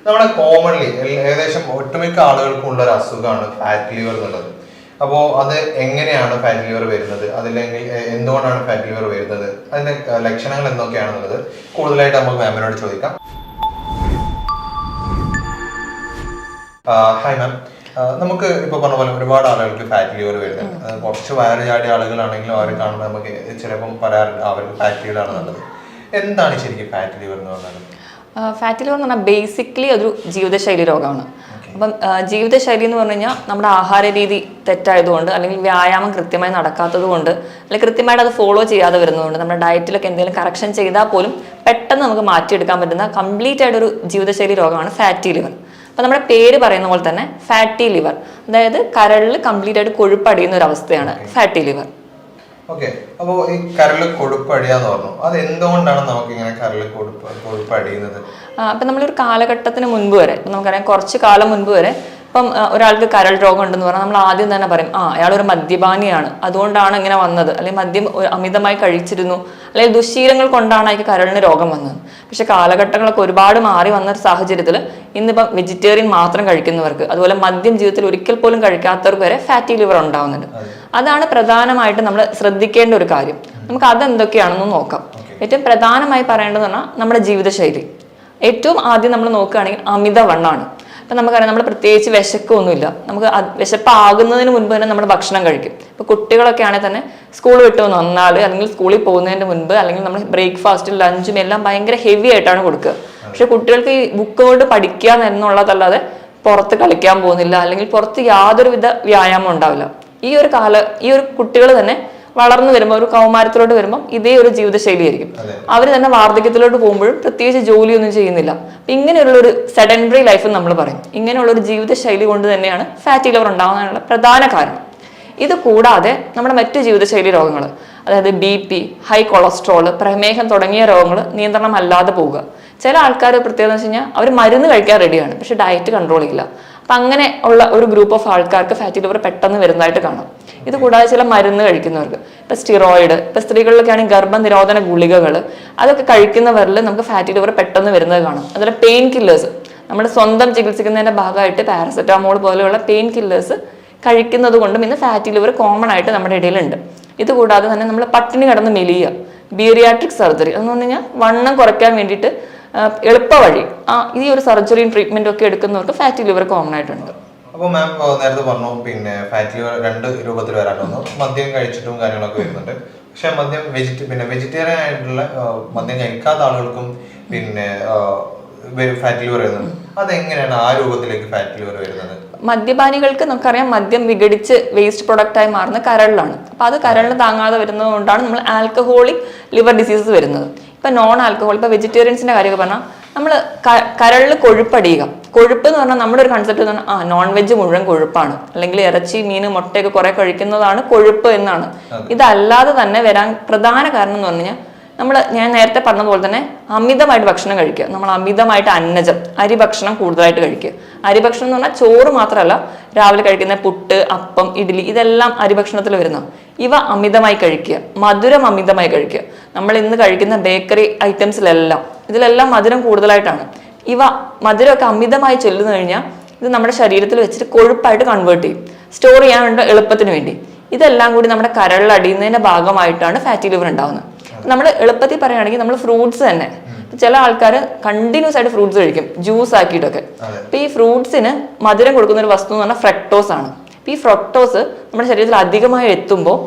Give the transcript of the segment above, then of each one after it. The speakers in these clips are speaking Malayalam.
നമ്മുടെ കോമൺലി ഏകദേശം ഒട്ടുമിക്ക ആളുകൾക്കും ഉള്ള ഒരു അസുഖമാണ് ഫാറ്റ് ലിവർ എന്നുള്ളത്. അപ്പോൾ അത് എങ്ങനെയാണ് ഫാറ്റ് ലിവർ വരുന്നത്, അതില്ലെങ്കിൽ എന്തുകൊണ്ടാണ് ഫാറ്റ് ലിവർ വരുന്നത്, അതിന്റെ ലക്ഷണങ്ങൾ എന്തൊക്കെയാണെന്നുള്ളത് കൂടുതലായിട്ട് നമുക്ക് മാമിനോട് ചോദിക്കാം. ഹായ് മാം, നമുക്ക് ഇപ്പൊ പറഞ്ഞ പോലെ ഒരുപാട് ആളുകൾക്ക് ഫാറ്റ് ലിവർ വരുന്നുണ്ട്. കുറച്ച് വയറ് ചാടിയ ആളുകളാണെങ്കിലും അവരെ കാണുമ്പോൾ നമുക്ക് ചിലപ്പം പറയാറുണ്ട് അവർക്ക് ഫാറ്റ് ലിവർ ആണെന്നുള്ളത്. എന്താണ് ശരിക്കും ഫാറ്റ് ലിവർ എന്ന് പറഞ്ഞാൽ? ഫാറ്റ് ലിവർ എന്ന് പറഞ്ഞാൽ ബേസിക്കലി ഒരു ജീവിതശൈലി രോഗമാണ്. അപ്പം ജീവിതശൈലി എന്ന് പറഞ്ഞു കഴിഞ്ഞാൽ നമ്മുടെ ആഹാര രീതി തെറ്റായതുകൊണ്ട്, അല്ലെങ്കിൽ വ്യായാമം കൃത്യമായി നടക്കാത്തത് കൊണ്ട്, അല്ലെങ്കിൽ കൃത്യമായിട്ട് അത് ഫോളോ ചെയ്യാതെ വരുന്നതുകൊണ്ട്, നമ്മുടെ ഡയറ്റിലൊക്കെ എന്തെങ്കിലും കറക്ഷൻ ചെയ്താൽ പോലും പെട്ടെന്ന് നമുക്ക് മാറ്റിയെടുക്കാൻ പറ്റുന്ന കംപ്ലീറ്റ് ആയിട്ടൊരു ജീവിതശൈലി രോഗമാണ് ഫാറ്റി ലിവർ. അപ്പോൾ നമ്മുടെ പേര് പറയുന്ന പോലെ തന്നെ ഫാറ്റി ലിവർ, അതായത് കരളിൽ കംപ്ലീറ്റ് ആയിട്ട് കൊഴുപ്പടിയുന്ന ഒരു അവസ്ഥയാണ് ഫാറ്റി ലിവർ. ഓക്കെ, അപ്പോൾ ഈ കരളിൽ കൊഴുപ്പ് അടിയാന്ന് പറഞ്ഞു, അത് എന്തുകൊണ്ടാണ് നമുക്ക് ഇങ്ങനെ കരളിൽ കൊഴുപ്പ് അടിയുന്നത്? അപ്പം നമ്മളൊരു കാലഘട്ടത്തിന് മുൻപ് വരെ, നമുക്കറിയാം കുറച്ച് കാലം മുൻപ് വരെ ഇപ്പം ഒരാൾക്ക് കരൾ രോഗം ഉണ്ടെന്ന് പറഞ്ഞാൽ നമ്മൾ ആദ്യം തന്നെ പറയും അയാളൊരു മദ്യപാനിയാണ്, അതുകൊണ്ടാണ് ഇങ്ങനെ വന്നത്, അല്ലെങ്കിൽ മദ്യം അമിതമായി കഴിച്ചിരുന്നു, അല്ലെങ്കിൽ ദുശ്ശീലങ്ങൾ കൊണ്ടാണ് അയാൾക്ക് കരളിന് രോഗം വന്നത്. പക്ഷെ കാലഘട്ടങ്ങളൊക്കെ ഒരുപാട് മാറി വന്ന ഒരു സാഹചര്യത്തിൽ ഇന്നിപ്പം വെജിറ്റേറിയൻ മാത്രം കഴിക്കുന്നവർക്ക്, അതുപോലെ മദ്യം ജീവിതത്തിൽ ഒരിക്കൽ പോലും കഴിക്കാത്തവർക്ക് വരെ ഫാറ്റി ലിവർ ഉണ്ടാവുന്നുണ്ട്. അതാണ് പ്രധാനമായിട്ട് നമ്മൾ ശ്രദ്ധിക്കേണ്ട ഒരു കാര്യം. നമുക്ക് അതെന്തൊക്കെയാണെന്ന് നോക്കാം. ഏറ്റവും പ്രധാനമായി പറയേണ്ടത് പറഞ്ഞാൽ നമ്മുടെ ജീവിതശൈലി. ഏറ്റവും ആദ്യം നമ്മൾ നോക്കുകയാണെങ്കിൽ അമിതവണ്ണമാണ്. അപ്പം നമുക്കറിയാം, നമ്മൾ പ്രത്യേകിച്ച് വിശക്കൊന്നുമില്ല, നമുക്ക് വിശപ്പാകുന്നതിന് മുൻപ് തന്നെ നമ്മൾ ഭക്ഷണം കഴിക്കും. ഇപ്പോൾ കുട്ടികളൊക്കെ ആണെങ്കിൽ തന്നെ സ്കൂൾ വിട്ട് വന്നാൽ, അല്ലെങ്കിൽ സ്കൂളിൽ പോകുന്നതിന് മുൻപ്, അല്ലെങ്കിൽ നമ്മൾ ബ്രേക്ക്ഫാസ്റ്റും ലഞ്ചും എല്ലാം ഭയങ്കര ഹെവി ആയിട്ടാണ് കൊടുക്കുക. പക്ഷെ കുട്ടികൾക്ക് ഈ ബുക്ക് കൊണ്ട് പഠിക്കുക എന്നുള്ളതല്ലാതെ പുറത്ത് കളിക്കാൻ പോകുന്നില്ല, അല്ലെങ്കിൽ പുറത്ത് യാതൊരുവിധ വ്യായാമം ഉണ്ടാവില്ല. ഈ ഒരു കുട്ടികൾ തന്നെ വളർന്നു വരുമ്പോൾ, ഒരു കൗമാരത്തിലോട്ട് വരുമ്പോൾ ഇതേ ഒരു ജീവിതശൈലി ആയിരിക്കും. അവർ തന്നെ വാർദ്ധക്യത്തിലോട്ട് പോകുമ്പോഴും പ്രത്യേകിച്ച് ജോലിയൊന്നും ചെയ്യുന്നില്ല. ഇങ്ങനെയുള്ളൊരു സെഡൻഡറി ലൈഫ് നമ്മൾ പറയും. ഇങ്ങനെയുള്ളൊരു ജീവിതശൈലി കൊണ്ട് തന്നെയാണ് ഫാറ്റി ലിവർ ഉണ്ടാകാനുള്ള പ്രധാന കാരണം. ഇത് കൂടാതെ നമ്മുടെ മറ്റു ജീവിതശൈലി രോഗങ്ങൾ, അതായത് BP, ഹൈ കൊളസ്ട്രോൾ, പ്രമേഹം തുടങ്ങിയ രോഗങ്ങൾ നിയന്ത്രണം അല്ലാതെ പോവുക. ചില ആൾക്കാർ പ്രത്യേകത വെച്ച് കഴിഞ്ഞാൽ അവർ മരുന്ന് കഴിക്കാൻ റെഡിയാണ്, പക്ഷെ ഡയറ്റ് കൺട്രോൾ ചെയ്യില്ല. അപ്പം അങ്ങനെ ഉള്ള ഒരു ഗ്രൂപ്പ് ഓഫ് ആൾക്കാർക്ക് ഫാറ്റി ലിവർ പെട്ടെന്ന് വരുന്നതായിട്ട് കാണാം. ഇത് കൂടാതെ ചില മരുന്ന് കഴിക്കുന്നവർക്ക്, ഇപ്പം സ്റ്റിറോയിഡ്, ഇപ്പം സ്ത്രീകളിലൊക്കെ ആണെങ്കിൽ ഗർഭനിരോധന ഗുളികകൾ, അതൊക്കെ കഴിക്കുന്നവരിൽ നമുക്ക് ഫാറ്റി ലിവർ പെട്ടെന്ന് വരുന്നത് കാണാം. അതുപോലെ പെയിൻ കില്ലേഴ്സ്, നമ്മൾ സ്വന്തം ചികിത്സിക്കുന്നതിൻ്റെ ഭാഗമായിട്ട് പാരസെറ്റാമോൾ പോലെയുള്ള പെയിൻ കില്ലേഴ്സ് കഴിക്കുന്നത് കൊണ്ടും ഇന്ന് ഫാറ്റി ലിവർ കോമൺ ആയിട്ട് നമ്മുടെ ഇടയിലുണ്ട്. ഇത് കൂടാതെ തന്നെ നമ്മൾ പട്ടിണി കിടന്ന് മെലിയുക, ബീറിയാട്രിക് സർജറി എന്ന് പറഞ്ഞു കഴിഞ്ഞാൽ വണ്ണം കുറയ്ക്കാൻ വേണ്ടിയിട്ട് എളുപ്പ വഴി, ഈ ഒരു സർജറിയും ട്രീറ്റ്മെന്റും ഒക്കെ എടുക്കുന്നവർക്ക് ഫാറ്റി ലിവർ കോമൺ ആയിട്ടുണ്ട്. അപ്പോൾ മാം നേരത്തെ പറഞ്ഞു, പിന്നെ ഫാറ്റി ലിവർ രണ്ട് രൂപത്തിൽ വരാനുണ്ട്. മദ്യം കഴിച്ചിട്ടും കാര്യങ്ങളൊക്കെ വരുന്നുണ്ട്. പക്ഷെ മദ്യം വെജിറ്റേറിയൻ ആയിട്ടുള്ള മദ്യം കഴിക്കാത്ത ആളുകൾക്കും പിന്നെ ഫാറ്റി ലിവർ വരുന്നുണ്ട്. അതെങ്ങനെയാണ് ആ രൂപത്തിലേക്ക് ഫാറ്റി ലിവർ വരുന്നത്? മദ്യപാനികൾക്ക് നമുക്കറിയാം, മദ്യം വിഘടിച്ച് വേസ്റ്റ് പ്രൊഡക്റ്റായി മാറുന്ന കരളിലാണ്. അപ്പം അത് കരളിന് താങ്ങാതെ വരുന്നത് കൊണ്ടാണ് നമ്മൾ ആൽക്കഹോളിക് ലിവർ ഡിസീസസ് വരുന്നത്. ഇപ്പം നോൺ ആൽക്കഹോൾ, ഇപ്പം വെജിറ്റേറിയൻസിൻ്റെ കാര്യമൊക്കെ പറഞ്ഞാൽ നമ്മൾ കരളിൽ കൊഴുപ്പടിയുക. കൊഴുപ്പ് എന്ന് പറഞ്ഞാൽ നമ്മുടെ ഒരു കൺസെപ്റ്റ് എന്ന് പറഞ്ഞാൽ നോൺ വെജ് മുഴുവൻ കൊഴുപ്പാണ്, അല്ലെങ്കിൽ ഇറച്ചി, മീൻ, മുട്ടയൊക്കെ കുറെ കഴിക്കുന്നതാണ് കൊഴുപ്പ് എന്നാണ്. ഇതല്ലാതെ തന്നെ വരാൻ പ്രധാന കാരണം എന്ന് പറഞ്ഞു കഴിഞ്ഞാൽ ഞാൻ നേരത്തെ പറഞ്ഞതുപോലെ തന്നെ അമിതമായിട്ട് ഭക്ഷണം കഴിക്കുക. നമ്മൾ അമിതമായിട്ട് അന്നജം, അരിഭക്ഷണം കൂടുതലായിട്ട് കഴിക്കുക. അരിഭക്ഷണം എന്ന് പറഞ്ഞാൽ ചോറ് മാത്രമല്ല, രാവിലെ കഴിക്കുന്ന പുട്ട്, അപ്പം, ഇഡ്ഡലി, ഇതെല്ലാം അരിഭക്ഷണത്തിൽ വരുന്ന. ഇവ അമിതമായി കഴിക്കുക. മധുരം അമിതമായി കഴിക്കുക. നമ്മൾ ഇന്ന് കഴിക്കുന്ന ബേക്കറി ഇതിലെല്ലാം മധുരം കൂടുതലായിട്ടാണ്. ഇവ മധുരമൊക്കെ അമിതമായി ചെല്ലുന്നു കഴിഞ്ഞാൽ ഇത് നമ്മുടെ ശരീരത്തിൽ വെച്ചിട്ട് കൊഴുപ്പായിട്ട് കൺവേർട്ട് ചെയ്യും, സ്റ്റോർ ചെയ്യാനുള്ള എളുപ്പത്തിന് വേണ്ടി. ഇതെല്ലാം കൂടി നമ്മുടെ കരളിൽ അടിയുന്നതിന്റെ ഭാഗമായിട്ടാണ് ഫാറ്റി ലിവർ ഉണ്ടാവുന്നത്. നമ്മൾ എളുപ്പത്തിൽ പറയുകയാണെങ്കിൽ നമ്മൾ ഫ്രൂട്ട്സ് തന്നെ, ചില ആൾക്കാർ കണ്ടിന്യൂസ് ആയിട്ട് ഫ്രൂട്ട്സ് കഴിക്കും, ജ്യൂസ് ആക്കിയിട്ടൊക്കെ. അപ്പൊ ഈ ഫ്രൂട്ട്സിന് മധുരം കൊടുക്കുന്ന ഒരു വസ്തു എന്ന് പറഞ്ഞാൽ ഫ്രക്ടോസ് ആണ്. അപ്പൊ ഈ ഫ്രക്ടോസ് നമ്മുടെ ശരീരത്തിൽ അധികമായി എത്തുമ്പോൾ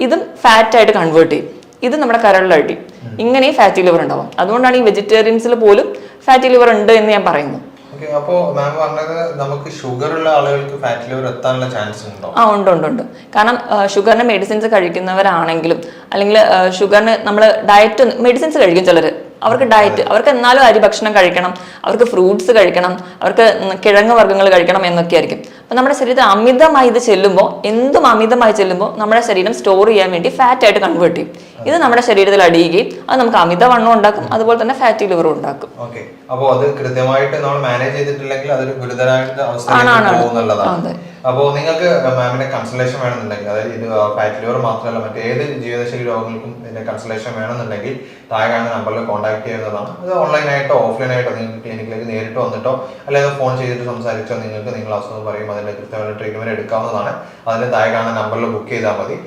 ഇതും ഫാറ്റ് ആയിട്ട് കൺവേർട്ട് ചെയ്യും. ഇത് നമ്മുടെ കരളിലടി. ഇങ്ങനെ ഫാറ്റി ലിവർ ഉണ്ടാവും. അതുകൊണ്ടാണ് ഈ വെജിറ്റേറിയൻസിൽ പോലും ഫാറ്റി ലിവർ ഉണ്ട് എന്ന് ഞാൻ പറയുന്നു. അപ്പോൾ മാം പറഞ്ഞത് നമുക്ക് ഷുഗർ ഉള്ള ആളുകൾക്ക് ഫാറ്റ് ലിവർ എത്താനുള്ള ചാൻസ് ഉണ്ടോ? ഉണ്ട്. കാരണം ഷുഗറിന് മെഡിസിൻസ് കഴിക്കുന്നവരാണെങ്കിലും, അല്ലെങ്കിൽ ഷുഗറിന് നമ്മൾ ഡയറ്റ് മെഡിസിൻസ് കഴിക്കും ചിലർ, അവർക്ക് ഡയറ്റ്, അവർക്ക് എന്നാലും അരി ഭക്ഷണം കഴിക്കണം, അവർക്ക് ഫ്രൂട്ട്സ് കഴിക്കണം, അവർക്ക് കിഴങ്ങ് വർഗ്ഗങ്ങൾ കഴിക്കണം എന്നൊക്കെ ആയിരിക്കും. അപ്പം നമ്മുടെ ശരീരത്തിൽ അമിതമായി ഇത് ചെല്ലുമ്പോൾ, അമിതമായി ചെല്ലുമ്പോൾ നമ്മുടെ ശരീരം സ്റ്റോർ ചെയ്യാൻ വേണ്ടി ഫാറ്റ് ആയിട്ട് കൺവേർട്ട് ചെയ്യും. ഇത് നമ്മുടെ ശരീരത്തിൽ അടിയുകയും അത് നമുക്ക് അമിതവണ്ണം ഉണ്ടാക്കും, അതുപോലെ തന്നെ ഫാറ്റി ലിവറും ഉണ്ടാക്കും. അപ്പോൾ അത് കൃത്യമായിട്ട് നമ്മൾ മാനേജ് ചെയ്തിട്ടില്ലെങ്കിൽ അതൊരു ഗുരുതരമായിട്ട് അവസ്ഥയിലേക്ക് പോകുന്നുള്ളതാണ്. അപ്പോൾ നിങ്ങൾക്ക് മാമിന്റെ കൺസൾട്ടേഷൻ വേണമെന്നുണ്ടെങ്കിൽ, അതായത് ഇത് ഫാറ്റ് ലിവർ മാത്രമല്ല മറ്റു ഏത് ജീവിതശൈലി രോഗങ്ങൾക്കും ഇതിന്റെ കൺസൾട്ടേഷൻ വേണമെന്നുണ്ടെങ്കിൽ താഴെ കാണുന്ന നമ്പറിൽ കോൺടാക്ട് ചെയ്യുന്നതാണ്. അത് ഓൺലൈനായിട്ടോ ഓഫ്ലൈനായിട്ടോ നിങ്ങൾക്ക് ക്ലിനിക്കിലേക്ക് നേരിട്ട് വന്നിട്ടോ അല്ലെങ്കിൽ ഫോൺ ചെയ്തിട്ട് സംസാരിച്ചോ നിങ്ങൾക്ക് നിങ്ങളുടെ അസുഖം പറയും അതിന്റെ കൃത്യമായ ട്രീറ്റ്മെന്റ് എടുക്കാവുന്നതാണ്. അതിന് താഴെ കാണുന്ന നമ്പറിൽ ബുക്ക് ചെയ്താൽ മതി.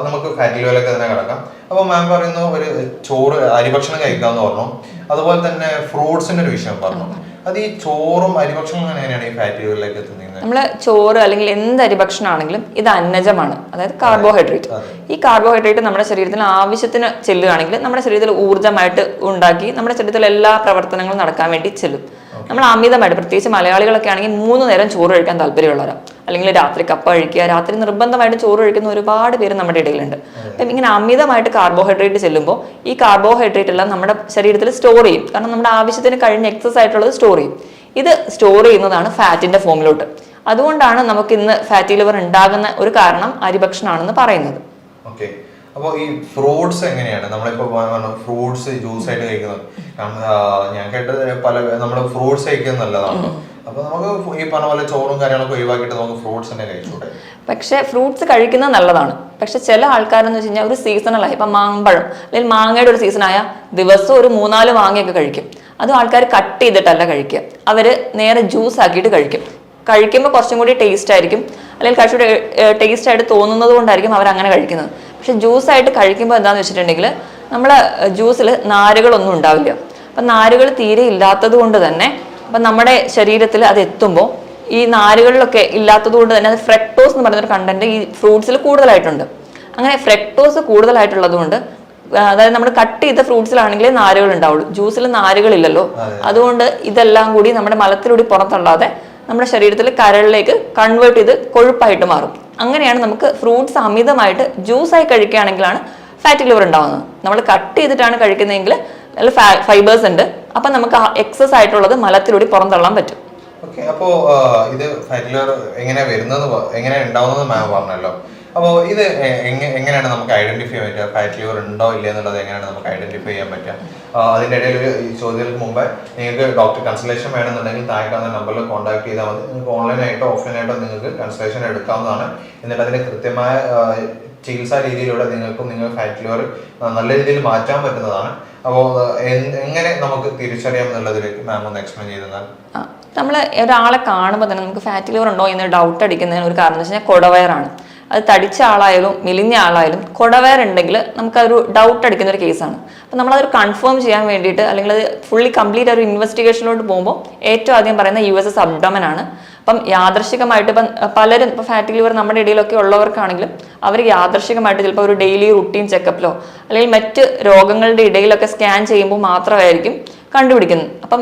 നമുക്ക് ഫാറ്റി ലിവറിലേക്ക് തന്നെ കിടക്കാം. അപ്പോൾ മാം പറയുന്നു ഒരു ചോറ് അരിഭക്ഷണം കഴിക്കാമെന്ന് പറഞ്ഞു, അതുപോലെ തന്നെ ഫ്രൂട്ട്സിന്റെ ഒരു വിഷയം പറഞ്ഞു. അത് ഈ ചോറും അരിഭക്ഷണം എങ്ങനെയാണ് ഈ ഫാറ്റി ലിവറിലേക്ക് എത്തുന്നത്? നമ്മള് ചോറ് അല്ലെങ്കിൽ എന്ത് അരിഭക്ഷണം ആണെങ്കിലും ഇത് അന്നജമാണ്, അതായത് കാർബോഹൈഡ്രേറ്റ്. ഈ കാർബോഹൈഡ്രേറ്റ് നമ്മുടെ ശരീരത്തിന് ആവശ്യത്തിന് ചെല്ലുകയാണെങ്കിൽ നമ്മുടെ ശരീരത്തിൽ ഊർജ്ജമായിട്ട് ഉണ്ടാക്കി നമ്മുടെ ശരീരത്തിലെ എല്ലാ പ്രവർത്തനങ്ങളും നടക്കാൻ വേണ്ടി ചെല്ലും. നമ്മൾ അമിതമായിട്ട്, പ്രത്യേകിച്ച് മലയാളികളൊക്കെ ആണെങ്കിൽ 3 നേരം ചോറ് കഴിക്കാൻ താല്പര്യമുള്ളവരാണ്, അല്ലെങ്കിൽ രാത്രി കപ്പ കഴിക്കുക, രാത്രി നിർബന്ധമായിട്ട് ചോറ് കഴിക്കുന്ന ഒരുപാട് പേര് നമ്മുടെ ഇടയിലുണ്ട്. അപ്പം ഇങ്ങനെ അമിതമായിട്ട് കാർബോഹൈഡ്രേറ്റ് ചെല്ലുമ്പോൾ ഈ കാർബോഹൈഡ്രേറ്റ് എല്ലാം നമ്മുടെ ശരീരത്തിൽ സ്റ്റോർ ചെയ്യും. കാരണം നമ്മുടെ ആവശ്യത്തിന് കഴിഞ്ഞ എക്സസ് ആയിട്ടുള്ളത് സ്റ്റോർ ചെയ്യും. ഇത് സ്റ്റോർ ചെയ്യുന്നതാണ് ഫാറ്റിന്റെ ഫോമിലോട്ട്. അതുകൊണ്ടാണ് നമുക്ക് ഇന്ന് ഫാറ്റി ലിവർ ഉണ്ടാകുന്ന ഒരു കാരണം അരിഭക്ഷണമാണെന്ന് പറയുന്നത്. ഓക്കെ, അപ്പോൾ ഈ ഫ്രൂട്ട്സ് എങ്ങനെയാണ് നമ്മളിപ്പോൾ ഫ്രൂട്ട്സ് ജ്യൂസ് ആയിട്ട് കഴിക്കുന്നത്? ഞാൻ കേട്ടത് പല നമ്മൾ ഫ്രൂട്ട്സ് കഴിക്കുന്നത് നല്ലതാണ്. അപ്പൊ നമുക്ക് ഈ പറഞ്ഞ പോലെ ചോറും കാര്യങ്ങളൊക്കെ ഒഴിവാക്കിയിട്ട് നമുക്ക് ഫ്രൂട്ട്സ് തന്നെ കഴിച്ചൂടെ? പക്ഷെ ഫ്രൂട്ട്സ് കഴിക്കുന്നത് നല്ലതാണ്. പക്ഷെ ചില ആൾക്കാരെന്ന് വെച്ച് കഴിഞ്ഞാൽ ഒരു സീസണലായി, ഇപ്പം മാമ്പഴം അല്ലെങ്കിൽ മാങ്ങയുടെ ഒരു സീസണായ ദിവസം ഒരു 3-4 മാങ്ങയൊക്കെ കഴിക്കും. അതും ആൾക്കാർ കട്ട് ചെയ്തിട്ടല്ല കഴിക്കുക, അവര് നേരെ ജ്യൂസ് ആക്കിയിട്ട് കഴിക്കും. കഴിക്കുമ്പോൾ കുറച്ചും കൂടി ടേസ്റ്റ് ആയിരിക്കും, അല്ലെങ്കിൽ കുറച്ചുകൂടി ടേസ്റ്റ് ആയിട്ട് തോന്നുന്നത് കൊണ്ടായിരിക്കും അവർ അങ്ങനെ കഴിക്കുന്നത്. പക്ഷെ ജ്യൂസ് ആയിട്ട് കഴിക്കുമ്പോൾ എന്താണെന്ന് വെച്ചിട്ടുണ്ടെങ്കിൽ നമ്മളെ ജ്യൂസിൽ നാരുകളൊന്നും ഉണ്ടാവില്ല. അപ്പം നാരുകൾ തീരെ ഇല്ലാത്തത് കൊണ്ട് തന്നെ അപ്പം നമ്മുടെ ശരീരത്തിൽ അത് എത്തുമ്പോൾ ഈ നാരുകളിലൊക്കെ ഇല്ലാത്തത് കൊണ്ട് തന്നെ അത് ഫ്രക്ടോസ് എന്ന് പറയുന്നൊരു കണ്ടന്റ് ഈ ഫ്രൂട്ട്സിൽ കൂടുതലായിട്ടുണ്ട്. അങ്ങനെ ഫ്രക്ടോസ് കൂടുതലായിട്ടുള്ളത് കൊണ്ട്, അതായത് നമ്മൾ കട്ട് ചെയ്ത ഫ്രൂട്ട്സിലാണെങ്കിലേ നാരുകൾ ഉണ്ടാവുള്ളൂ, ജ്യൂസിൽ നാരുകളില്ലല്ലോ. അതുകൊണ്ട് ഇതെല്ലാം കൂടി നമ്മുടെ മലത്തിലൂടെ പുറത്തള്ളാതെ നമ്മുടെ ശരീരത്തിൽ കരളിലേക്ക് കൺവേർട്ട് ചെയ്ത് കൊഴുപ്പായിട്ട് മാറും. അങ്ങനെയാണ് നമുക്ക് ഫ്രൂട്ട്സ് അമിതമായിട്ട് ജ്യൂസായി കഴിക്കുകയാണെങ്കിലാണ് ഫാറ്റി ലിവർ ഉണ്ടാവുന്നത്. നമ്മൾ കട്ട് ചെയ്തിട്ടാണ് കഴിക്കുന്നതെങ്കിൽ അതിൽ ഫൈബേഴ്സ് ഉണ്ട്, അപ്പം നമുക്ക് എക്സസ് ആയിട്ടുള്ളത് മലത്തിലൂടെ പുറന്തള്ളാൻ പറ്റും. ഓക്കെ, അപ്പോൾ ഇത് ഫാറ്റി ലിവർ എങ്ങനെ വരുന്നത്, എങ്ങനെ ഉണ്ടാവുന്നത് മാം പറഞ്ഞല്ലോ. അപ്പോൾ ഇത് എങ്ങനെയാണ് നമുക്ക് ഐഡന്റിഫൈ ചെയ്യാൻ പറ്റുക? ഫാറ്റ് ലിവർ ഉണ്ടോ ഇല്ല എന്നുള്ളത് എങ്ങനെയാണ് നമുക്ക് ഐഡന്റിഫൈ ചെയ്യാൻ പറ്റുക? അതിൻ്റെ ഇടയിൽ ഈ ചോദ്യങ്ങൾക്ക് മുമ്പ് നിങ്ങൾക്ക് ഡോക്ടർ കൺസൾട്ടേഷൻ വേണമെന്നുണ്ടെങ്കിൽ താഴെ കാണുന്ന നമ്പറിൽ കോൺടാക്ട് ചെയ്താൽ മതി. നിങ്ങൾക്ക് ഓൺലൈനായിട്ടോ ഓഫ്ലൈനായിട്ടോ നിങ്ങൾക്ക് കൺസൾട്ടേഷൻ എടുക്കാവുന്നതാണ്. എന്നിട്ട് അതിന് കൃത്യമായ ചികിത്സാ രീതിയിലൂടെ നിങ്ങൾക്കും നിങ്ങൾ ഫാറ്റ് ലിവർ നല്ല രീതിയിൽ മാറ്റാൻ പറ്റുന്നതാണ്. അപ്പോൾ എങ്ങനെ നമുക്ക് തിരിച്ചറിയാം എന്നുള്ളതിലേക്ക് മാം ഒന്ന് എക്സ്പ്ലെയിൻ ചെയ്താൽ. നമ്മൾ ഒരാളെ കാണുമ്പോൾ തന്നെ നമുക്ക് ഫാറ്റ് ലിവർ ഉണ്ടോ എന്ന് ഡൗട്ട് അടിക്കുന്നതിന് ഒരു കാരണം എന്ന് വെച്ച് കഴിഞ്ഞാൽ കുടവയറാണ്. അത് തടിച്ച ആളായാലും മെലിഞ്ഞ ആളായാലും കുടവയർ ഉണ്ടെങ്കിൽ നമുക്കതൊരു ഡൗട്ട് അടിക്കുന്ന ഒരു കേസാണ്. അപ്പം നമ്മളതൊരു കൺഫേം ചെയ്യാൻ വേണ്ടിയിട്ട്, അല്ലെങ്കിൽ അത് ഫുള്ളി കംപ്ലീറ്റ് ഒരു ഇൻവെസ്റ്റിഗേഷനിലോട്ട് പോകുമ്പോൾ ഏറ്റവും ആദ്യം പറയുന്ന USS അബ്ഡോമൻ ആണ്. അപ്പം യാദർശികമായിട്ട് ഇപ്പം പലരും ഇപ്പം ഫാറ്റി ലിവർ നമ്മുടെ ഇടയിലൊക്കെ ഉള്ളവർക്കാണെങ്കിലും അവർ യാദർശികമായിട്ട് ചിലപ്പോൾ ഒരു ഡെയിലി റുട്ടീൻ ചെക്കപ്പിലോ അല്ലെങ്കിൽ മറ്റ് രോഗങ്ങളുടെ ഇടയിലൊക്കെ സ്കാൻ ചെയ്യുമ്പോൾ മാത്രമായിരിക്കും കണ്ടുപിടിക്കുന്നത്. അപ്പം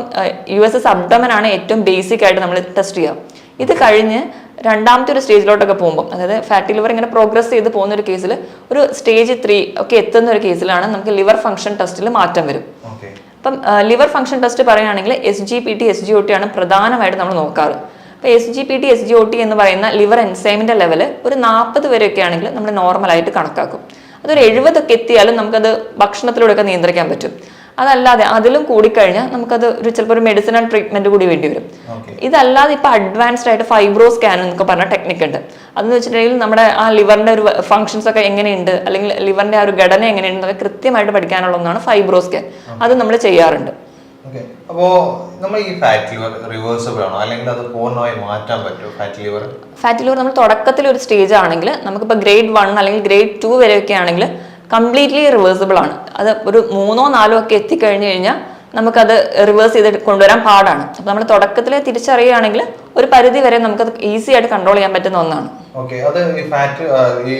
USS അബ്ഡോമൻ ആണ് ഏറ്റവും ബേസിക് ആയിട്ട് നമ്മൾ ടെസ്റ്റ് ചെയ്യുക. ഇത് കഴിഞ്ഞ് രണ്ടാമത്തെ ഒരു സ്റ്റേജിലോട്ടൊക്കെ പോകുമ്പോൾ, അതായത് ഫാറ്റി ലിവർ ഇങ്ങനെ പ്രോഗ്രസ് ചെയ്ത് പോകുന്ന ഒരു കേസിൽ ഒരു സ്റ്റേജ് 3 ഒക്കെ എത്തുന്ന ഒരു കേസിലാണ് നമുക്ക് ലിവർ ഫംഗ്ഷൻ ടെസ്റ്റിൽ മാറ്റം വരും. അപ്പം ലിവർ ഫംഗ്ഷൻ ടെസ്റ്റ് പറയുകയാണെങ്കിൽ SGPT SGOT ആണ് പ്രധാനമായിട്ട് നമ്മൾ നോക്കാറ്. അപ്പോൾ SGPT SGOT എന്ന് പറയുന്ന ലിവർ എൻസൈമിന്റെ ലെവൽ ഒരു 40 വരെയൊക്കെ ആണെങ്കിൽ നമ്മൾ നോർമലായിട്ട് കണക്കാക്കും. അതൊരു 70 ഒക്കെ എത്തിയാലും നമുക്കത് ഭക്ഷണത്തിലൂടെയൊക്കെ നിയന്ത്രിക്കാൻ പറ്റും. അതല്ലാതെ അതിലും കൂടിക്കഴിഞ്ഞാൽ നമുക്കത് ചിലപ്പോൾ ഒരു മെഡിസിനൽ ട്രീറ്റ്മെന്റ് കൂടി വേണ്ടി വരും. ഇതല്ലാതെ ഇപ്പൊ അഡ്വാൻസ്ഡ് ആയിട്ട് ഫൈബ്രോ സ്കാൻ എന്നൊക്കെ പറഞ്ഞ ടെക്നിക്ക് ഉണ്ട്. അതെന്ന് വെച്ചിട്ടുണ്ടെങ്കിൽ നമ്മുടെ ആ ലിവറിന്റെ ഒരു ഫംഗ്ഷൻസ് ഒക്കെ എങ്ങനെയുണ്ട്, അല്ലെങ്കിൽ ലിവറിന്റെ ആ ഒരു ഘടന എങ്ങനെയുണ്ടെന്നൊക്കെ കൃത്യമായിട്ട് പഠിക്കാനുള്ള ഒന്നാണ് ഫൈബ്രോ സ്കാൻ. അത് നമ്മൾ ചെയ്യാറുണ്ട്. അപ്പോ നമ്മൾ ഈ ഫാറ്റ് ലിവർ റിവേഴ്സിബിൾ ആണോ, അല്ലെങ്കിൽ അത് പൂർണ്ണമായി മാറ്റാൻ പറ്റുമോ ഫാറ്റ് ലിവർ? ഫാറ്റ് ലിവർ നമ്മൾ തുടക്കത്തിൽ ഒരു സ്റ്റേജ് ആണെങ്കിൽ നമുക്കിപ്പോൾ grade 1 അല്ലെങ്കിൽ grade 2 വരെയൊക്കെ ആണെങ്കിൽ കംപ്ലീറ്റ്ലി റിവേഴ്സിബിൾ ആണ്. അത് ഒരു 3-4 ഒക്കെ എത്തിക്കഴിഞ്ഞു കഴിഞ്ഞാൽ നമുക്കത് റിവേഴ്സ് ചെയ്ത് കൊണ്ടുവരാൻ പാടാണ്. അപ്പം നമ്മൾ തുടക്കത്തിലെ തിരിച്ചറിയുകയാണെങ്കിൽ ഒരു പരിധി വരെ നമുക്കത് ഈസി ആയിട്ട് കൺട്രോൾ ചെയ്യാൻ പറ്റുന്ന ഒന്നാണ്. ഓക്കെ, അത് ഈ ഫാറ്റ് ഈ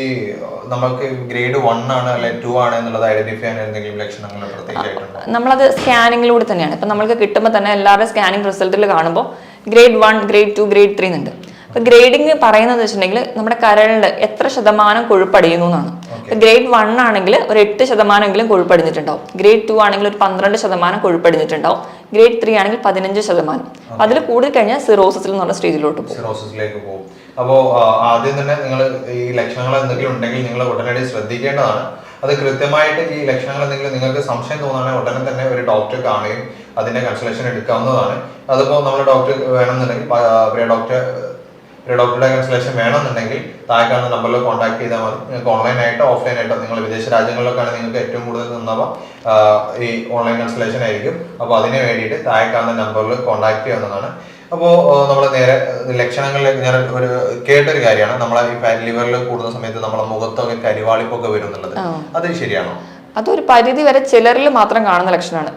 നമുക്ക് grade 1 ആണ് അല്ലെങ്കിൽ 2 ആണ് എന്നുള്ളത് ഐഡന്റിഫൈ ചെയ്യാൻ എന്തെങ്കിലും ലക്ഷണങ്ങൾ പ്രത്യേകമായിട്ടുണ്ടോ? നമ്മളത് സ്കാനിങ്ങിലൂടെ തന്നെയാണ്. ഇപ്പം നമ്മൾക്ക് കിട്ടുമ്പോൾ തന്നെ എല്ലാവരുടെ സ്കാനിങ് റിസൾട്ടിൽ കാണുമ്പോൾ grade 1, grade 2, grade 3 എന്നുണ്ട്. അപ്പൊ ഗ്രേഡിങ് പറയുന്നത് വെച്ചിട്ടുണ്ടെങ്കിൽ നമ്മുടെ കരളിൽ എത്ര ശതമാനം കൊഴുപ്പടിയുന്നു എന്നാണ്. grade 1 ആണെങ്കിൽ ഒരു 8% കൊഴുപ്പടിഞ്ഞിട്ടുണ്ടാവും. grade 2 ആണെങ്കിൽ ഒരു 12% കൊഴുപ്പടിഞ്ഞിട്ടുണ്ടാവും. grade 3 ആണെങ്കിൽ 15%. അതിൽ കൂടുതൽ കഴിഞ്ഞാൽ സിറോസിസിൽ എന്നുള്ള സ്റ്റേജിലോട്ട് പോകും. സിറോസിസിലേക്ക് പോകും. അപ്പോൾ ആദ്യം തന്നെ നിങ്ങൾ ഈ ലക്ഷണങ്ങൾ എന്തെങ്കിലും ഉണ്ടെങ്കിൽ നിങ്ങൾ ഉടനടി ശ്രദ്ധിക്കേണ്ടതാണ്. അത് കൃത്യമായിട്ട് ഈ ലക്ഷണങ്ങൾ എന്തെങ്കിലും നിങ്ങൾക്ക് സംശയം തോന്നുകയാണെങ്കിൽ ഉടനെ തന്നെ ഒരു ഡോക്ടറെ കാണുകയും അതിന്റെ കൺസൾട്ടേഷൻ എടുക്കാവുന്നതാണ്. അതിപ്പോൾ നമ്മൾ ഡോക്ടർ വേണമെന്നുണ്ടെങ്കിൽ ഡോക്ടറുടെ കൺസൾട്ടേഷൻ വേണമെന്നുണ്ടെങ്കിൽ താഴെ കാണുന്ന നമ്പറിൽ കോൺടാക്ട് ചെയ്താൽ മതി. നിങ്ങൾക്ക് ഓൺലൈനായിട്ടോ ഓഫ്ലൈനായിട്ടോ, നിങ്ങൾ വിദേശ രാജ്യങ്ങളിലൊക്കെയാണ് നിങ്ങൾക്ക് ഏറ്റവും കൂടുതൽ നിന്നവ ഈ ഓൺലൈൻ കൺസൾട്ടേഷൻ ആയിരിക്കും. അപ്പോൾ അതിന് വേണ്ടിയിട്ട് താഴെ കാണുന്ന നമ്പറിൽ കോൺടാക്ട് ചെയ്യാവുന്നതാണ്. അപ്പോൾ നമ്മൾ നേരെ ലക്ഷണങ്ങളിലേക്ക് ഞാൻ ഒരു കേട്ടൊരു കാര്യമാണ്, നമ്മളെ ഈ ഫാറ്റ് ലിവറിൽ കൂടുന്ന സമയത്ത് നമ്മളെ മുഖത്തൊക്കെ കരിവാളിപ്പൊക്കെ വരും എന്നുള്ളത്. അത് ശരിയാണോ? അതൊരു പരിധി വരെ ചിലരിൽ മാത്രം കാണുന്ന ലക്ഷണമാണ്.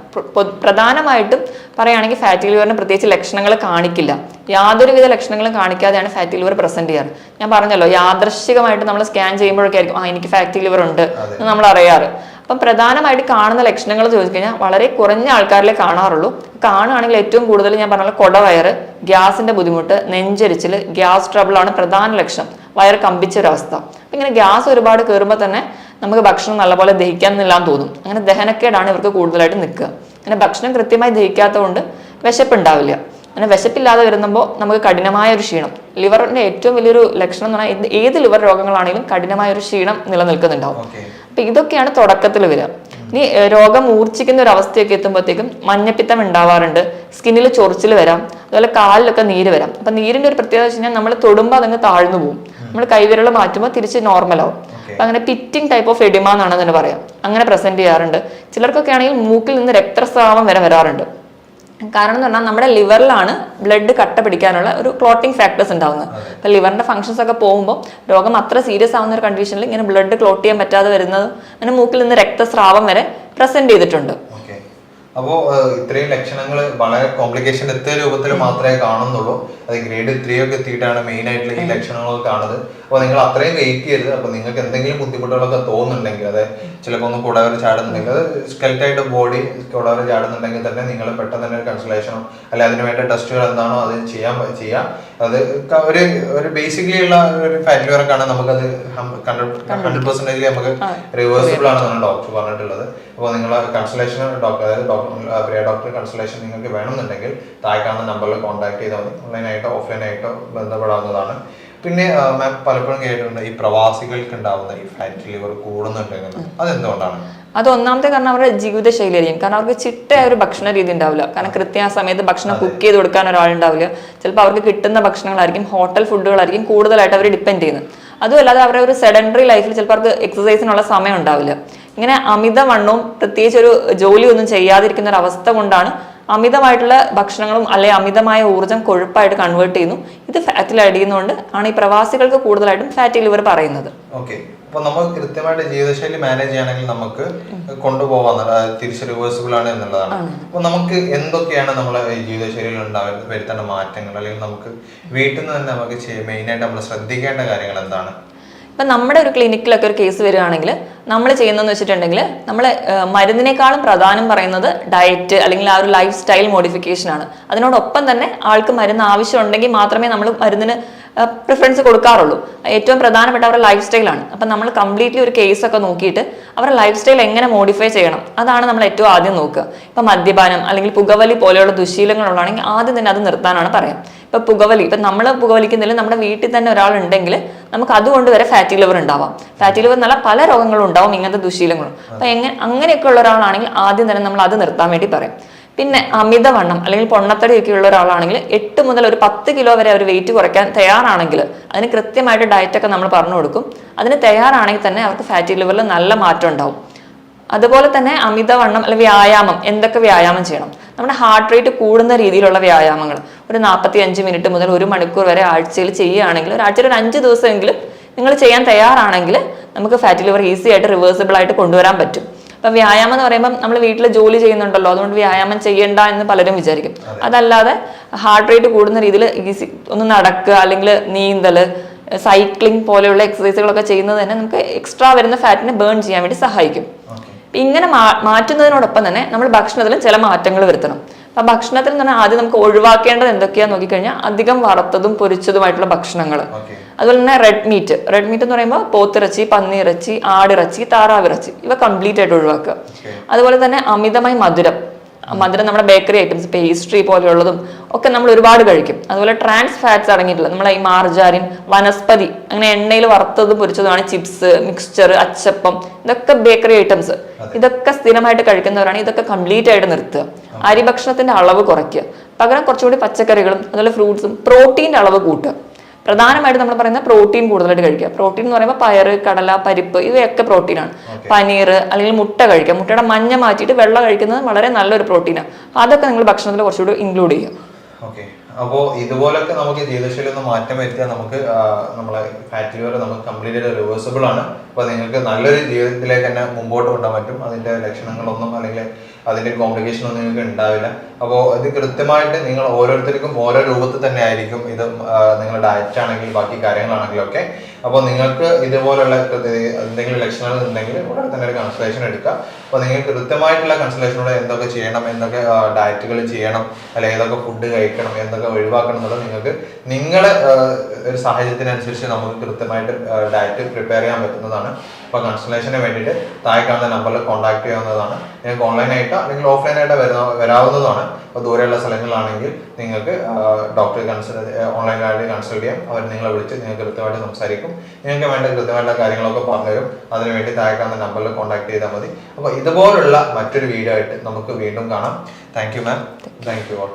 പ്രധാനമായിട്ടും പറയുകയാണെങ്കിൽ ഫാറ്റി ലിവറിന് പ്രത്യേകിച്ച് ലക്ഷണങ്ങൾ കാണിക്കില്ല. യാതൊരുവിധ ലക്ഷണങ്ങളും കാണിക്കാതെയാണ് ഫാറ്റി ലിവർ പ്രസന്റ് ചെയ്യാറ്. ഞാൻ പറഞ്ഞല്ലോ, യാദൃശ്ചികമായിട്ട് നമ്മൾ സ്കാൻ ചെയ്യുമ്പോഴൊക്കെ ആയിരിക്കും എനിക്ക് ഫാറ്റി ലിവർ ഉണ്ട് എന്ന് നമ്മൾ അറിയാറ്. അപ്പം പ്രധാനമായിട്ട് കാണുന്ന ലക്ഷണങ്ങൾ ചോദിച്ചു കഴിഞ്ഞാൽ വളരെ കുറഞ്ഞ ആൾക്കാരിലേ കാണാറുള്ളൂ. കാണുകയാണെങ്കിൽ ഏറ്റവും കൂടുതൽ ഞാൻ പറഞ്ഞ കൊടവയറ്, ഗ്യാസിന്റെ ബുദ്ധിമുട്ട്, നെഞ്ചരിച്ചിൽ, ഗ്യാസ് ട്രബിൾ ആണ് പ്രധാന ലക്ഷണം. വയറ് കമ്പിച്ചൊരവസ്ഥ. അപ്പം ഇങ്ങനെ ഗ്യാസ് ഒരുപാട് കയറുമ്പോൾ തന്നെ നമുക്ക് ഭക്ഷണം നല്ലപോലെ ദഹിക്കാന്നില്ലാന്ന് തോന്നും. അങ്ങനെ ദഹനക്കേടാണ് ഇവർക്ക് കൂടുതലായിട്ട് നിൽക്കുക. അങ്ങനെ ഭക്ഷണം കൃത്യമായി ദഹിക്കാത്തതുകൊണ്ട് വിശപ്പുണ്ടാവില്ല. അങ്ങനെ വിശപ്പില്ലാതെ വരുമ്പോൾ നമുക്ക് കഠിനമായ ഒരു ക്ഷീണം. ലിവറിന്റെ ഏറ്റവും വലിയൊരു ലക്ഷണം എന്ന് പറഞ്ഞാൽ ഏത് ലിവർ രോഗങ്ങളാണെങ്കിലും കഠിനമായ ഒരു ക്ഷീണം നിലനിൽക്കുന്നുണ്ടാവും. അപ്പൊ ഇതൊക്കെയാണ് തുടക്കത്തിൽ വരിക. ഇനി രോഗം മൂർച്ഛിക്കുന്ന ഒരു അവസ്ഥയൊക്കെ എത്തുമ്പോഴത്തേക്കും മഞ്ഞപ്പിത്തം ഉണ്ടാവാറുണ്ട്, സ്കിന്നിൽ ചൊറിച്ചിൽ വരാം, അതുപോലെ കാലിലൊക്കെ നീര് വരാം. അപ്പൊ നീരിന്റെ ഒരു പ്രത്യേകത വെച്ച് കഴിഞ്ഞാൽ നമ്മൾ തൊടുമ്പോൾ അതങ്ങ് താഴ്ന്നു പോകും. നമ്മൾ കൈവിരൽ മാറ്റുമ്പോൾ തിരിച്ച് നോർമലാവും. അപ്പൊ അങ്ങനെ പിറ്റിംഗ് ടൈപ്പ് ഓഫ് എഡിമ എന്നാണ് തന്നെ പറയാം. അങ്ങനെ പ്രസന്റ് ചെയ്യാറുണ്ട്. ചിലർക്കൊക്കെ ആണെങ്കിൽ മൂക്കിൽ നിന്ന് രക്തസ്രാവം വരെ വരാറുണ്ട്. കാരണം എന്ന് പറഞ്ഞാൽ നമ്മുടെ ലിവറിലാണ് ബ്ലഡ് കട്ട പിടിക്കാനുള്ള ഒരു ക്ലോട്ടിംഗ് ഫാക്ടേഴ്സ് ഉണ്ടാവുന്നത്. അപ്പൊ ലിവറിന്റെ ഫംഗ്ഷൻസ് ഒക്കെ പോകുമ്പോൾ രോഗം അത്ര സീരിയസ് ആവുന്ന ഒരു കണ്ടീഷനിൽ ഇങ്ങനെ ബ്ലഡ് ക്ലോട്ട് ചെയ്യാൻ പറ്റാതെ വരുന്നത്, അങ്ങനെ മൂക്കിൽ നിന്ന് രക്തസ്രാവം വരെ പ്രസന്റ് ചെയ്തിട്ടുണ്ട്. അപ്പോൾ ഇത്രയും ലക്ഷണങ്ങൾ വളരെ കോംപ്ലിക്കേഷൻ എത്തിയ രൂപത്തിൽ മാത്രമേ കാണുന്നുള്ളൂ. അത് ഗ്രേഡ് 3 ഒക്കെ എത്തിയിട്ടാണ് മെയിൻ ആയിട്ടുള്ള ഈ ലക്ഷണങ്ങളൊക്കെ കാണുന്നത്. അപ്പോൾ നിങ്ങൾ അത്രയും വെയിറ്റ് ചെയ്യരുത്. അപ്പോൾ നിങ്ങൾക്ക് എന്തെങ്കിലും ബുദ്ധിമുട്ടുകളൊക്കെ തോന്നുന്നുണ്ടെങ്കിൽ, അത് ചിലപ്പോൾ ഒന്ന് കുടവർ ചാടുന്നുണ്ടെങ്കിൽ, അത് സ്കെൽറ്റായിട്ട് ബോഡി കുടവർ ചാടുന്നുണ്ടെങ്കിൽ തന്നെ നിങ്ങൾ പെട്ടെന്ന് തന്നെ ഒരു കൺസൾട്ടേഷനോ അല്ലെ അതിന് വേണ്ട ടെസ്റ്റുകൾ എന്താണോ അത് ചെയ്യാം. അത് ഒരു ബേസിക്കലി ഉള്ള ഒരു ഫാറ്റ് ലിവർ ഒക്കെ ആണ് നമുക്കത് 100% നമുക്ക് റിവേഴ്സിബിൾ ആണെന്നാണ് ഡോക്ടർ പറഞ്ഞിട്ടുള്ളത്. അപ്പോൾ നിങ്ങളെ കൺസൾട്ടേഷൻ ഡോക്ടർ കൺസൾട്ടേഷൻ നിങ്ങൾക്ക് വേണമെന്നുണ്ടെങ്കിൽ താഴെ കാണുന്ന നമ്പറിൽ കോൺടാക്ട് ചെയ്താൽ മതി. ഓൺലൈനായിട്ടോ ഓഫ്ലൈനായിട്ടോ ബന്ധപ്പെടാവുന്നതാണ്. പിന്നെ മാം പലപ്പോഴും കേട്ടിട്ടുണ്ട് ഈ പ്രവാസികൾക്ക് ഉണ്ടാവുന്ന ഈ ഫാറ്റ് ലിവർ കൂടുന്നുണ്ടെങ്കിൽ അതെന്തുകൊണ്ടാണ്? അത് ഒന്നാമത്തെ കാരണം അവരുടെ ജീവിതശൈലി ആയിരിക്കും. കാരണം അവർക്ക് ചിട്ടയായ ഒരു ഭക്ഷണ രീതി ഉണ്ടാവില്ല. കാരണം കൃത്യ സമയത്ത് ഭക്ഷണം കുക്ക് ചെയ്ത് കൊടുക്കാൻ ഒരാളുണ്ടാവില്ല. ചിലപ്പോൾ അവർക്ക് കിട്ടുന്ന ഭക്ഷണങ്ങളായിരിക്കും, ഹോട്ടൽ ഫുഡുകളായിരിക്കും കൂടുതലായിട്ട് അവർ ഡിപ്പെൻഡ് ചെയ്യുന്നത്. അതുമല്ലാതെ അവരുടെ ഒരു സെഡൻഡറി ലൈഫിൽ ചിലപ്പോൾ അവർക്ക് എക്സസൈസിനുള്ള സമയം ഉണ്ടാവില്ല. ഇങ്ങനെ അമിതവണ്ണവും പ്രത്യേകിച്ച് ഒരു ജോലി ഒന്നും ചെയ്യാതിരിക്കുന്ന ഒരു അവസ്ഥ കൊണ്ടാണ് അമിതമായിട്ടുള്ള ഭക്ഷണങ്ങളും അല്ലെ അമിതമായ ഊർജ്ജം കൊഴുപ്പായിട്ട് കൺവേർട്ട് ചെയ്യുന്നു. ഇത് ഫാറ്റിൽ അടിയുന്നതുകൊണ്ട് ആണ് ഈ പ്രവാസികൾക്ക് കൂടുതലായിട്ടും ഫാറ്റി ലിവർ പറയുന്നത്. ഓക്കെ, അപ്പൊ നമ്മൾ കൃത്യമായിട്ട് ജീവിതശൈലി മാനേജ് ചെയ്യണമെങ്കിൽ നമുക്ക് കൊണ്ടുപോകാൻ തിരിച്ച് റിവേഴ്സിബിൾ ആണ് എന്നുള്ളതാണ്. അപ്പൊ നമുക്ക് എന്തൊക്കെയാണ് നമ്മളെ ജീവിതശൈലിയിൽ വരുത്തേണ്ട മാറ്റങ്ങൾ, അല്ലെങ്കിൽ നമുക്ക് വീട്ടിൽ നിന്ന് തന്നെ നമുക്ക് മെയിനായിട്ട് നമ്മൾ ശ്രദ്ധിക്കേണ്ട കാര്യങ്ങൾ എന്താണ്? ഇപ്പം നമ്മുടെ ഒരു ക്ലിനിക്കിലൊക്കെ ഒരു കേസ് വരികയാണെങ്കിൽ നമ്മൾ ചെയ്യുന്നതെന്ന് വെച്ചിട്ടുണ്ടെങ്കിൽ നമ്മൾ മരുന്നിനേക്കാളും പ്രധാനം പറയുന്നത് ഡയറ്റ് അല്ലെങ്കിൽ ആ ഒരു ലൈഫ് സ്റ്റൈൽ മോഡിഫിക്കേഷൻ ആണ്. അതിനോടൊപ്പം തന്നെ ആൾക്ക് മരുന്ന് ആവശ്യമുണ്ടെങ്കിൽ മാത്രമേ നമ്മൾ മരുന്നിന് പ്രിഫറൻസ് കൊടുക്കാറുള്ളൂ. ഏറ്റവും പ്രധാനപ്പെട്ട അവരുടെ ലൈഫ് സ്റ്റൈലാണ്. അപ്പം നമ്മൾ കംപ്ലീറ്റ്ലി ഒരു കേസൊക്കെ നോക്കിയിട്ട് അവരുടെ ലൈഫ് സ്റ്റൈൽ എങ്ങനെ മോഡിഫൈ ചെയ്യണം അതാണ് നമ്മൾ ഏറ്റവും ആദ്യം നോക്കുക. ഇപ്പം മദ്യപാനം അല്ലെങ്കിൽ പുകവലി പോലെയുള്ള ദുശീലങ്ങളുള്ളതാണെങ്കിൽ ആദ്യം തന്നെ അത് നിർത്താനാണ് പറയാം. ഇപ്പം പുകവലി, ഇപ്പം നമ്മൾ പുകവലിക്കുന്നില്ല, നമ്മുടെ വീട്ടിൽ തന്നെ ഒരാളുണ്ടെങ്കിൽ നമുക്ക് അതുകൊണ്ട് വരെ ഫാറ്റി ലിവർ ഉണ്ടാവാം. ഫാറ്റി ലിവർ എന്നല്ല പല രോഗങ്ങളും ഉണ്ടാവും, ഇങ്ങനത്തെ ദുശീലങ്ങളും. അപ്പം അങ്ങനെയൊക്കെ ഉള്ള ഒരാളാണെങ്കിൽ ആദ്യം തന്നെ നമ്മൾ അത് നിർത്താൻ വേണ്ടി പറയും. പിന്നെ അമിതവണ്ണം അല്ലെങ്കിൽ പൊണ്ണത്തടിയൊക്കെ ഉള്ള ഒരാളാണെങ്കിൽ 8 മുതൽ ഒരു 10 കിലോ വരെ അവർ വെയിറ്റ് കുറയ്ക്കാൻ തയ്യാറാണെങ്കിൽ അതിന് കൃത്യമായിട്ട് ഡയറ്റൊക്കെ നമ്മൾ പറഞ്ഞു കൊടുക്കും. അതിന് തയ്യാറാണെങ്കിൽ തന്നെ അവർക്ക് ഫാറ്റി ലിവറിൽ നല്ല മാറ്റം ഉണ്ടാവും. അതുപോലെ തന്നെ അമിതവണ്ണം അല്ലെങ്കിൽ വ്യായാമം, എന്തൊക്കെ വ്യായാമം ചെയ്യണം? നമ്മുടെ ഹാർട്ട് റേറ്റ് കൂടുന്ന രീതിയിലുള്ള വ്യായാമങ്ങൾ ഒരു 45 മിനിറ്റ് മുതൽ 1 മണിക്കൂർ വരെ ആഴ്ചയിൽ ചെയ്യുകയാണെങ്കിൽ, ഒരാഴ്ചയിൽ ഒരു 5 ദിവസമെങ്കിലും നിങ്ങൾ ചെയ്യാൻ തയ്യാറാണെങ്കിൽ നമുക്ക് ഫാറ്റി ലിവർ ഈസി ആയിട്ട് റിവേഴ്സിബിൾ ആയിട്ട് കൊണ്ടുവരാൻ പറ്റും. അപ്പൊ വ്യായാമം എന്ന് പറയുമ്പോൾ നമ്മൾ വീട്ടിൽ ജോലി ചെയ്യുന്നുണ്ടല്ലോ, അതുകൊണ്ട് വ്യായാമം ചെയ്യണ്ട എന്ന് പലരും വിചാരിക്കും. അതല്ലാതെ ഹാർട്ട് റേറ്റ് കൂടുന്ന രീതിയിൽ ഈസി ഒന്ന് നടക്കുക, അല്ലെങ്കിൽ നീന്തൽ, സൈക്ലിംഗ് പോലെയുള്ള എക്സസൈസുകളൊക്കെ ചെയ്യുന്നത് തന്നെ നമുക്ക് എക്സ്ട്രാ വരുന്ന ഫാറ്റിനെ ബേൺ ചെയ്യാൻ വേണ്ടി സഹായിക്കും. ഇങ്ങനെ മാറ്റുന്നതിനോടൊപ്പം തന്നെ നമ്മൾ ഭക്ഷണത്തിലും ചില മാറ്റങ്ങൾ വരുത്തണം. അപ്പൊ ഭക്ഷണത്തിൽ തന്നെ ആദ്യം നമുക്ക് ഒഴിവാക്കേണ്ടത് എന്തൊക്കെയാന്ന് നോക്കിക്കഴിഞ്ഞാൽ അധികം വറുത്തതും പൊരിച്ചതുമായിട്ടുള്ള ഭക്ഷണങ്ങൾ. അതുപോലെ തന്നെ റെഡ് മീറ്റ് എന്ന് പറയുമ്പോൾ പോത്തിറച്ചി, പന്നിയിറച്ചി, ആടിറച്ചി, താറാവിറച്ചി, ഇവ കംപ്ലീറ്റ് ആയിട്ട് ഒഴിവാക്കുക. അതുപോലെ തന്നെ അമിതമായി മധുരം, മധുരം നമ്മുടെ ബേക്കറി ഐറ്റംസ്, പേസ്ട്രി പോലെയുള്ളതും ഒക്കെ നമ്മൾ ഒരുപാട് കഴിക്കും. അതുപോലെ ട്രാൻസ് ഫാറ്റ്സ് അടങ്ങിയിട്ടുള്ള നമ്മളെ ഈ മാർജാരിൻ, വനസ്പതി, അങ്ങനെ എണ്ണയിൽ വറുത്തതും പൊരിച്ചതുമാണ് ചിപ്സ്, മിക്സ്ചർ, അച്ചപ്പം, ഇതൊക്കെ ബേക്കറി ഐറ്റംസ്. ഇതൊക്കെ സ്ഥിരമായിട്ട് കഴിക്കുന്നവരാണ് ഇതൊക്കെ കംപ്ലീറ്റ് ആയിട്ട് നിർത്തുക. അരി ഭക്ഷണത്തിന്റെ അളവ് കുറയ്ക്കുക, പകരം കുറച്ചുകൂടി പച്ചക്കറികളും അതുപോലെ ഫ്രൂട്ട്സും, പ്രോട്ടീൻ്റെ അളവ് കൂട്ടുക. പ്രധാനമായിട്ട് നമ്മൾ പറയുന്ന പ്രോട്ടീൻ കൂടുതലായിട്ട് കഴിക്കുക. പ്രോട്ടീൻ എന്ന് പറയുമ്പോൾ പയറ്, കടല, പരിപ്പ് ഇവയൊക്കെ പ്രോട്ടീനാണ്. പനീർ അല്ലെങ്കിൽ മുട്ട കഴിക്കുക. മുട്ടയുടെ മഞ്ഞ മാറ്റിയിട്ട് വെള്ള കഴിക്കുന്നത് വളരെ നല്ലൊരു പ്രോട്ടീനാണ്. അതൊക്കെ നിങ്ങൾ ഭക്ഷണത്തിൽ കുറച്ചുകൂടി ഇൻക്ലൂഡ് ചെയ്യുക. ഓക്കെ, അപ്പോൾ ഇതുപോലൊക്കെ നമുക്ക് ജീവിതശൈലി ഒന്ന് മാറ്റം വരുത്തിയാൽ നമുക്ക് നമ്മളെ ഫാറ്റ് ലിവർ നമുക്ക് കംപ്ലീറ്റ് റിവേഴ്സിബിൾ ആണ്. അപ്പോൾ നിങ്ങൾക്ക് നല്ലൊരു ജീവിതത്തിലേക്ക് തന്നെ മുമ്പോട്ട് കൊണ്ടുപോകാൻ പറ്റും. അതിൻ്റെ ലക്ഷണങ്ങളൊന്നും അല്ലെങ്കിൽ അതിൻ്റെ കോംപ്ലിക്കേഷൻ ഒന്നും നിങ്ങൾക്ക് ഉണ്ടാവില്ല. അപ്പോൾ ഇത് കൃത്യമായിട്ട് നിങ്ങൾ ഓരോരുത്തർക്കും ഓരോ രൂപത്തിൽ തന്നെ ആയിരിക്കും ഇത്. നിങ്ങളുടെ ഡയറ്റ് ആണെങ്കിൽ ബാക്കി കാര്യങ്ങളാണെങ്കിലും ഒക്കെ. അപ്പോൾ നിങ്ങൾക്ക് ഇതുപോലുള്ള എന്തെങ്കിലും ലക്ഷണങ്ങൾ ഉണ്ടെങ്കിൽ ഉടനെ തന്നെ ഒരു കൺസൾട്ടേഷൻ എടുക്കുക. അപ്പോൾ നിങ്ങൾക്ക് കൃത്യമായിട്ടുള്ള കൺസൾട്ടേഷനോടെ എന്തൊക്കെ ചെയ്യണം, എന്തൊക്കെ ഡയറ്റുകൾ ചെയ്യണം, അല്ലെങ്കിൽ ഏതൊക്കെ ഫുഡ് കഴിക്കണം, എന്തൊക്കെ ഒഴിവാക്കണം എന്നുള്ളത് നിങ്ങൾക്ക് നിങ്ങളുടെ ഒരു സാഹചര്യത്തിനനുസരിച്ച് നമുക്ക് കൃത്യമായിട്ട് ഡയറ്റ് പ്രിപ്പയർ ചെയ്യാൻ പറ്റുന്നതാണ്. അപ്പോൾ കൺസൾട്ടേഷന് വേണ്ടിയിട്ട് താഴെ കാണുന്ന നമ്പറിൽ കോൺടാക്ട് ചെയ്യാവുന്നതാണ്. നിങ്ങൾക്ക് ഓൺലൈനായിട്ടോ അല്ലെങ്കിൽ ഓഫ്ലൈനായിട്ടോ വരാവുന്നതാണ്. അപ്പോൾ ദൂരെയുള്ള സ്ഥലങ്ങളിലാണെങ്കിൽ നിങ്ങൾക്ക് ഡോക്ടറെ ഓൺലൈനായിട്ട് കൺസൾട്ട് ചെയ്യാം. അവർ നിങ്ങളെ വിളിച്ച് നിങ്ങൾക്ക് കൃത്യമായിട്ട് സംസാരിക്കും. നിങ്ങൾക്ക് വേണ്ട കൃത്യമായിട്ടുള്ള കാര്യങ്ങളൊക്കെ പറഞ്ഞുതരും. അതിനുവേണ്ടി താഴെ കാണുന്ന നമ്പറിൽ കോൺടാക്ട് ചെയ്താൽ മതി. അപ്പോൾ ഇതുപോലുള്ള മറ്റൊരു വീഡിയോ ആയിട്ട് നമുക്ക് വീണ്ടും കാണാം. Thank you ma'am. Thank you all.